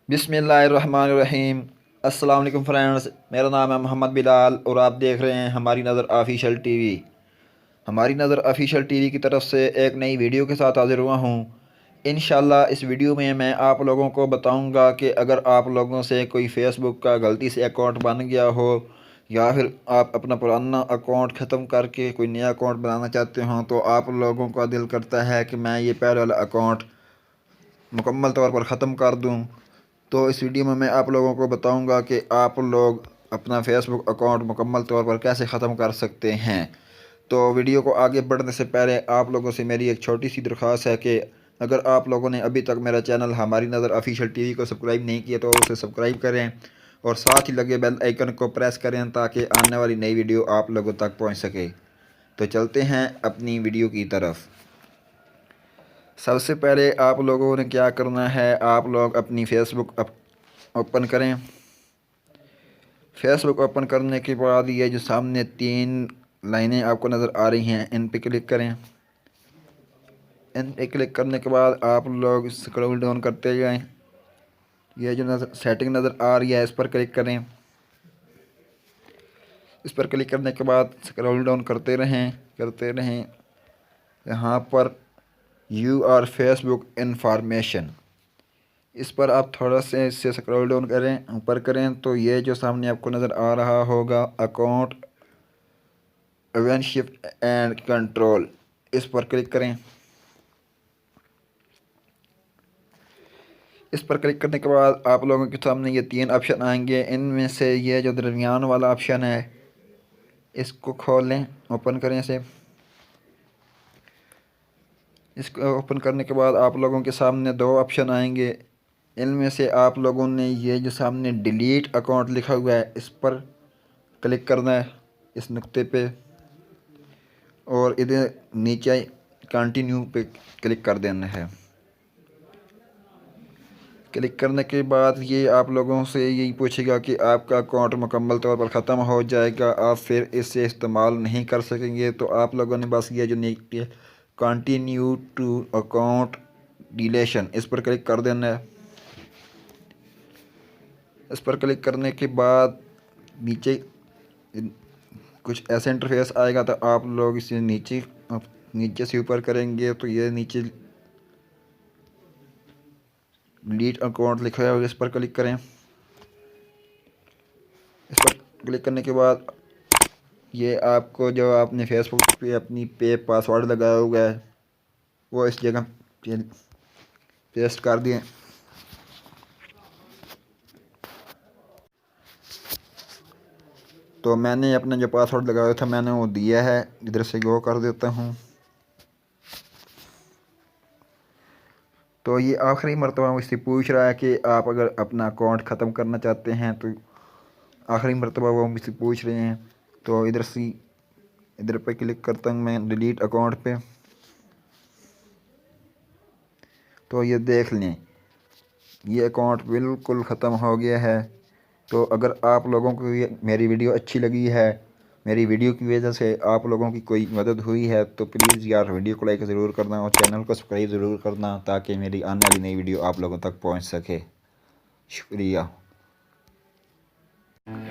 बिस्मिल्लाहिर्रहमानिर्रहीम। अस्सलाम वालेकुम फ्रेंड्स, मेरा नाम है मोहम्मद बिलाल और आप देख रहे हैं हमारी नज़र ऑफिशियल टीवी। हमारी नज़र ऑफिशियल टीवी की तरफ से एक नई वीडियो के साथ हाज़िर हुआ हूँ। इंशाल्लाह इस वीडियो में मैं आप लोगों को बताऊंगा कि अगर आप लोगों से कोई फ़ेसबुक का गलती से अकाउंट बन गया हो या फिर आप अपना पुराना अकाउंट ख़त्म करके कोई नया अकाउंट बनाना चाहते हो, तो आप लोगों का दिल करता है कि मैं ये पहले वाला अकाउंट मुकम्मल तौर पर ख़त्म कर दूं। तो इस वीडियो में मैं आप लोगों को बताऊंगा कि आप लोग अपना फेसबुक अकाउंट मुकम्मल तौर पर कैसे ख़त्म कर सकते हैं। तो वीडियो को आगे बढ़ने से पहले आप लोगों से मेरी एक छोटी सी दरख्वास्त है कि अगर आप लोगों ने अभी तक मेरा चैनल हमारी नज़र ऑफिशियल टीवी को सब्सक्राइब नहीं किया तो उसे सब्सक्राइब करें और साथ ही लगे बेल आइकन को प्रेस करें ताकि आने वाली नई वीडियो आप लोगों तक पहुंच सके। तो चलते हैं अपनी वीडियो की तरफ। सबसे पहले आप लोगों ने क्या करना है, आप लोग अपनी फेसबुक ओपन करें। फेसबुक ओपन करने के बाद ये जो सामने 3 लाइनें आपको नज़र आ रही हैं, इन पे क्लिक करें। इन पे क्लिक करने के बाद आप लोग स्क्रॉल डाउन करते जाएं। ये जो सेटिंग नज़र आ रही है, इस पर क्लिक करें। इस पर क्लिक करने के बाद स्क्रॉल डाउन करते रहें। यहाँ पर यू आर फेसबुक इंफॉर्मेशन, इस पर आप थोड़ा से इससे स्क्रॉल डाउन करें, ऊपर करें तो ये जो सामने आपको नज़र आ रहा होगा अकाउंट ओनरशिप एंड कंट्रोल, इस पर क्लिक करें। इस पर क्लिक करने के बाद आप लोगों के सामने ये 3 ऑप्शन आएंगे। इनमें से ये जो दरमियान वाला ऑप्शन है इसको खोलें, ओपन करें इसे। इसको ओपन करने के बाद आप लोगों के सामने 2 ऑप्शन आएंगे। इनमें से आप लोगों ने ये जो सामने डिलीट अकाउंट लिखा हुआ है इस पर क्लिक करना है, इस नुक्ते पे, और इधर नीचे कंटिन्यू पे क्लिक कर देना है। क्लिक करने के बाद ये आप लोगों से यही पूछेगा कि आपका अकाउंट मुकम्मल तौर पर ख़त्म हो जाएगा, आप फिर इसे इस्तेमाल नहीं कर सकेंगे। तो आप लोगों ने बस ये जो नीचे कंटिन्यू टू अकाउंट डिलीशन, इस पर क्लिक कर देना है। इस पर क्लिक करने के बाद नीचे कुछ ऐसा इंटरफेस आएगा, तो आप लोग इसे नीचे से ऊपर करेंगे तो ये नीचे डिलीट अकाउंट लिखा है, इस पर क्लिक करें। इस पर क्लिक करने के बाद ये आपको जो आपने फेसबुक पे अपनी पासवर्ड लगाया हुआ है वो इस जगह पेस्ट कर दिए। तो मैंने अपना जो पासवर्ड लगाया था मैंने वो दिया है, इधर से गो कर देता हूँ। तो ये आखिरी मरतबा मुझसे पूछ रहा है कि आप अगर अपना अकाउंट ख़त्म करना चाहते हैं, तो आखिरी मरतबा वो मुझसे पूछ रहे हैं। तो इधर पे क्लिक करता हूँ मैं डिलीट अकाउंट पे। तो ये देख लें, ये अकाउंट बिल्कुल ख़त्म हो गया है। तो अगर आप लोगों को ये मेरी वीडियो अच्छी लगी है, मेरी वीडियो की वजह से आप लोगों की कोई मदद हुई है, तो प्लीज़ यार वीडियो को लाइक ज़रूर करना और चैनल को सब्सक्राइब ज़रूर करना ताकि मेरी आने वाली नई वीडियो आप लोगों तक पहुंच सके। शुक्रिया।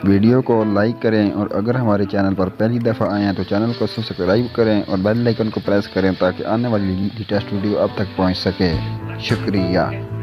वीडियो को लाइक करें और अगर हमारे चैनल पर पहली दफ़ा आए हैं तो चैनल को सब्सक्राइब करें और बेल आइकन को प्रेस करें ताकि आने वाली लेटेस्ट वीडियो आप तक पहुंच सके। शुक्रिया।